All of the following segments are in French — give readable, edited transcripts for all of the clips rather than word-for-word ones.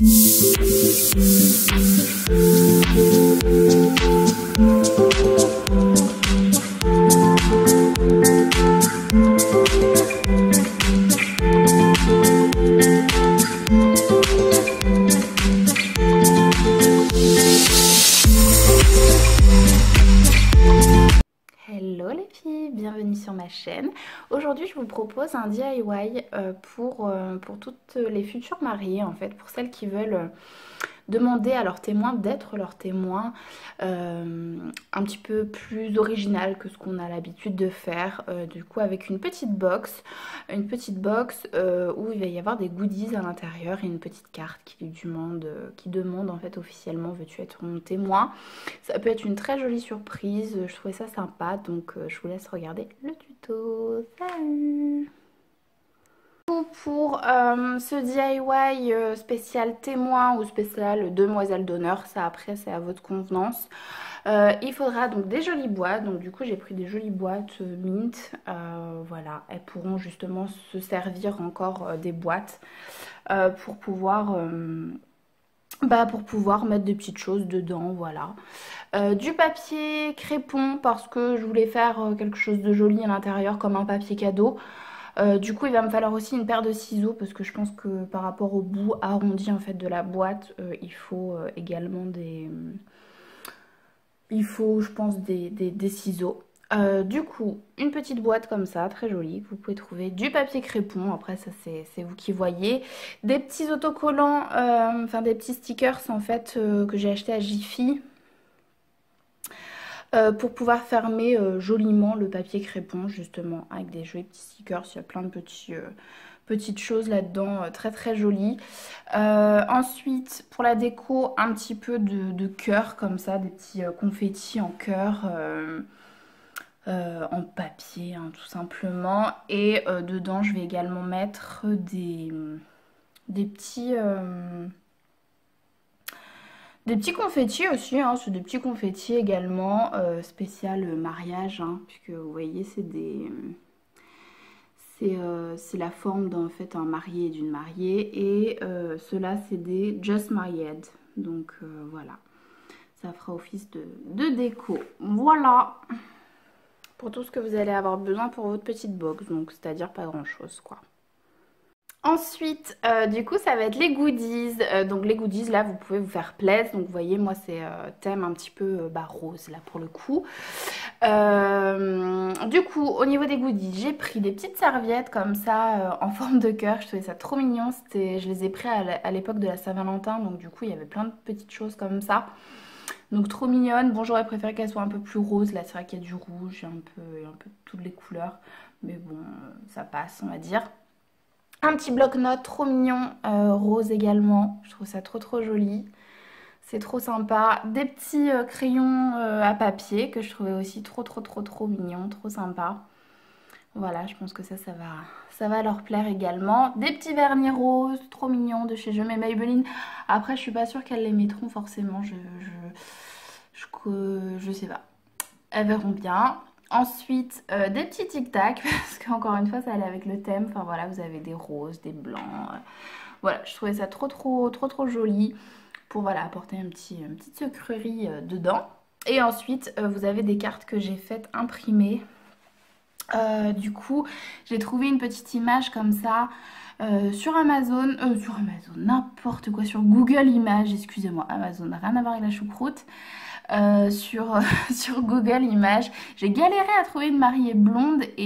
Hello les filles, bienvenue sur ma chaîne. Aujourd'hui je vous propose un DIY pour toutes les futures mariées en fait, pour celles qui veulent demander à leurs témoins d'être leurs témoins un petit peu plus original que ce qu'on a l'habitude de faire, du coup avec une petite box où il va y avoir des goodies à l'intérieur et une petite carte qui demande en fait officiellement veux-tu être mon témoin. Ça peut être une très jolie surprise, je trouvais ça sympa, donc je vous laisse regarder le tuto. Salut! Pour ce DIY spécial témoin ou spécial demoiselle d'honneur, ça après c'est à votre convenance. Il faudra donc des jolies boîtes, donc du coup j'ai pris des jolies boîtes mint, voilà, elles pourront justement se servir encore des boîtes pour pouvoir mettre des petites choses dedans, voilà. Du papier crépon parce que je voulais faire quelque chose de joli à l'intérieur comme un papier cadeau. Du coup il va me falloir aussi une paire de ciseaux parce que je pense que par rapport au bout arrondi en fait de la boîte il faut également je pense des ciseaux. Du coup une petite boîte comme ça très jolie que vous pouvez trouver, du papier crépon, après ça c'est vous qui voyez, des petits autocollants, enfin des petits stickers en fait que j'ai acheté à Jiffy. Pour pouvoir fermer joliment le papier crépon justement avec des jolis petits stickers, il y a plein de petites choses là-dedans très très jolies. Ensuite pour la déco un petit peu de cœur comme ça, des petits confettis en cœur en papier hein, tout simplement, et dedans je vais également mettre des petits... des petits confettis aussi, hein, c'est des petits confettis également, spécial mariage, hein, puisque vous voyez c'est c'est la forme d'un fait un marié et d'une mariée, et ceux-là c'est des Just Married, donc voilà, ça fera office de déco. Voilà pour tout ce que vous allez avoir besoin pour votre petite box, donc c'est-à-dire pas grand-chose quoi. Ensuite, du coup, ça va être les goodies. Donc les goodies, là, vous pouvez vous faire plaisir. Donc vous voyez, moi, c'est thème un petit peu rose, là, pour le coup. Du coup, au niveau des goodies, j'ai pris des petites serviettes comme ça, en forme de cœur. Je trouvais ça trop mignon. Je les ai pris à l'époque de la Saint-Valentin. Donc du coup, il y avait plein de petites choses comme ça. Donc trop mignonne. Bon, j'aurais préféré qu'elle soit un peu plus rose. Là, c'est vrai qu'il y a du rouge, un peu de toutes les couleurs. Mais bon, ça passe, on va dire. Un petit bloc-notes trop mignon, rose également, je trouve ça trop trop joli, c'est trop sympa. Des petits crayons à papier que je trouvais aussi trop mignon, trop sympa. Voilà, je pense que ça va leur plaire également. Des petits vernis roses, trop mignons de chez Je mets Maybelline. Après, je suis pas sûre qu'elles les mettront forcément, je sais pas. Elles verront bien. Ensuite, des petits tic-tac, parce qu'encore une fois, ça allait avec le thème. Enfin voilà, vous avez des roses, des blancs. Voilà, je trouvais ça trop joli pour voilà, apporter une petite sucrerie dedans. Et ensuite, vous avez des cartes que j'ai faites imprimer. Du coup, j'ai trouvé une petite image comme ça sur Amazon, n'importe quoi, sur Google Images, excusez-moi, Amazon n'a rien à voir avec la choucroute. Sur Google Images, j'ai galéré à trouver une mariée blonde et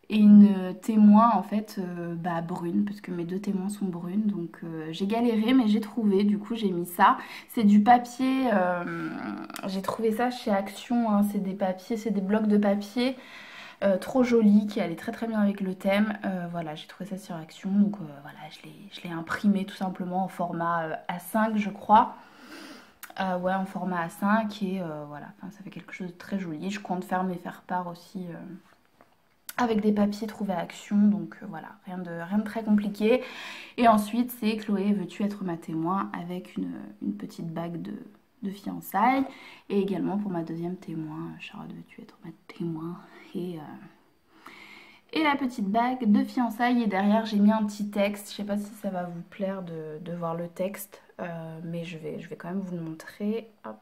une témoin en fait brune, parce que mes deux témoins sont brunes, donc j'ai galéré mais j'ai trouvé, du coup j'ai mis ça. C'est du papier, j'ai trouvé ça chez Action, hein, c'est des papiers, c'est des blocs de papier trop jolis qui allaient très bien avec le thème. Voilà, j'ai trouvé ça sur Action, donc voilà, je l'ai imprimé tout simplement en format A5 je crois. Ouais, en format A5, et voilà, enfin, ça fait quelque chose de très joli. Je compte faire mes faire-part aussi avec des papiers trouvés à Action, donc voilà, rien de très compliqué. Et ensuite c'est Chloé, veux-tu être ma témoin, avec une petite bague de fiançailles, et également pour ma deuxième témoin, Charlotte, veux-tu être ma témoin, et la petite bague de fiançailles. Et derrière j'ai mis un petit texte, je sais pas si ça va vous plaire de voir le texte, mais je vais quand même vous le montrer. Hop.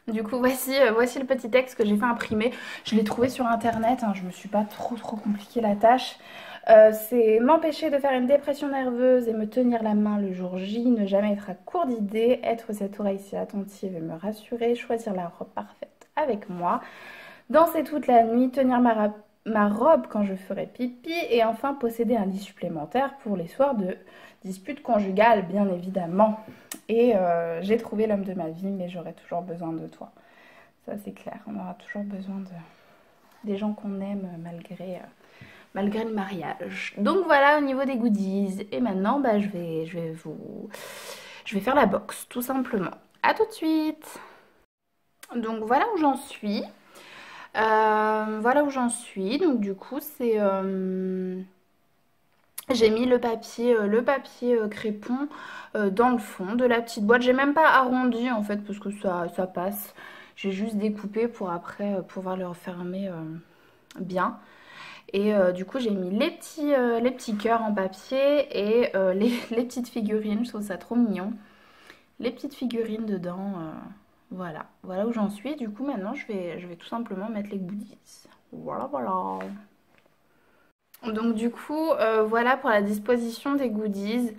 Du coup voici le petit texte que j'ai fait imprimer. Je l'ai trouvé sur internet, hein, je me suis pas trop compliqué la tâche. C'est m'empêcher de faire une dépression nerveuse et me tenir la main le jour J, ne jamais être à court d'idées, être cette oreille si attentive et me rassurer, choisir la robe parfaite avec moi, danser toute la nuit, tenir ma robe quand je ferai pipi et enfin posséder un lit supplémentaire pour les soirs de dispute conjugale, bien évidemment. Et j'ai trouvé l'homme de ma vie, mais j'aurai toujours besoin de toi. Ça c'est clair, on aura toujours besoin des gens qu'on aime malgré le mariage. Donc voilà au niveau des goodies. Et maintenant bah, je vais faire la box tout simplement. À tout de suite. Donc voilà où j'en suis. Voilà où j'en suis. Donc du coup c'est j'ai mis le papier crépon dans le fond de la petite boîte. J'ai même pas arrondi en fait parce que ça passe. J'ai juste découpé pour après pouvoir le refermer bien. Et du coup j'ai mis les petits cœurs en papier et les petites figurines. Je trouve ça trop mignon. Les petites figurines dedans. Voilà. Voilà où j'en suis. Du coup maintenant je vais tout simplement mettre les goodies. Voilà voilà. Donc du coup, voilà pour la disposition des goodies.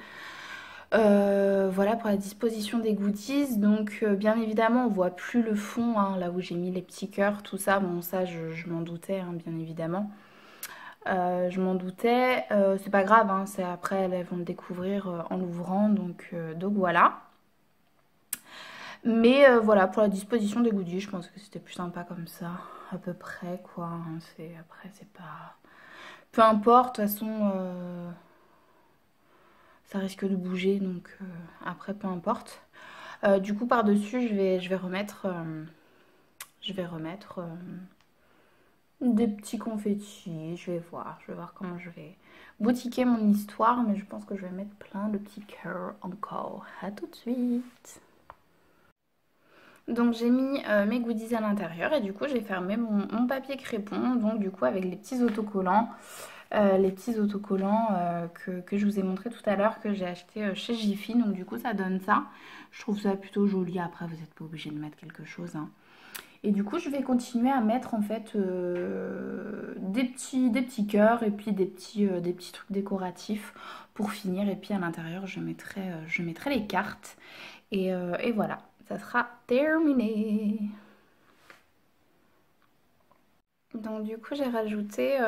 Voilà pour la disposition des goodies. Donc bien évidemment, on voit plus le fond, hein, là où j'ai mis les petits cœurs, tout ça. Bon, ça, je m'en doutais, hein, bien évidemment. Je m'en doutais. C'est pas grave, hein, c'est après, elles vont le découvrir en l'ouvrant. Donc voilà. Mais voilà, pour la disposition des goodies, je pense que c'était plus sympa comme ça, à peu près, quoi. Hein, après, c'est pas... Peu importe, de toute façon, ça risque de bouger, donc après, peu importe. Du coup, par-dessus, je vais remettre des petits confettis. Je vais voir comment je vais boutiquer mon histoire, mais je pense que je vais mettre plein de petits cœurs encore. À tout de suite. Donc j'ai mis mes goodies à l'intérieur et du coup j'ai fermé mon papier crépon, donc du coup avec les petits autocollants. Que je vous ai montré tout à l'heure que j'ai acheté chez Jiffy. Donc du coup ça donne ça. Je trouve ça plutôt joli. Après vous n'êtes pas obligé de mettre quelque chose, hein. Et du coup je vais continuer à mettre en fait des petits cœurs et puis des petits trucs décoratifs pour finir. Et puis à l'intérieur je mettrai les cartes. Et voilà, ça sera terminé. Donc du coup j'ai rajouté,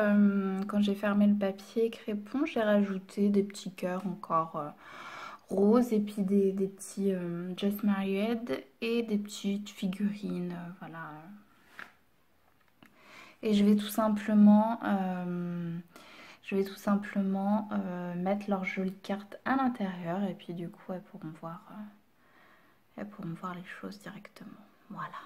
quand j'ai fermé le papier crépon, j'ai rajouté des petits cœurs encore roses et puis des petits Just Married et des petites figurines, voilà. Et mettre leurs jolies cartes à l'intérieur et puis du coup elles pourront voir les choses directement, voilà.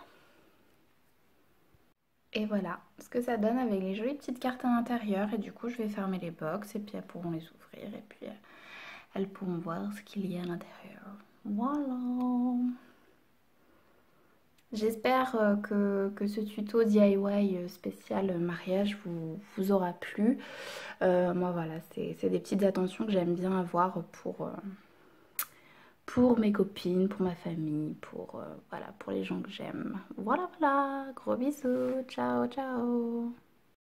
Et voilà ce que ça donne avec les jolies petites cartes à l'intérieur. Et du coup, je vais fermer les box et puis elles pourront les ouvrir. Et puis elles pourront voir ce qu'il y a à l'intérieur. Voilà. J'espère que ce tuto DIY spécial mariage vous aura plu. Moi, voilà, c'est des petites attentions que j'aime bien avoir pour mes copines, pour ma famille, voilà, pour les gens que j'aime. Voilà, voilà, gros bisous, ciao, ciao.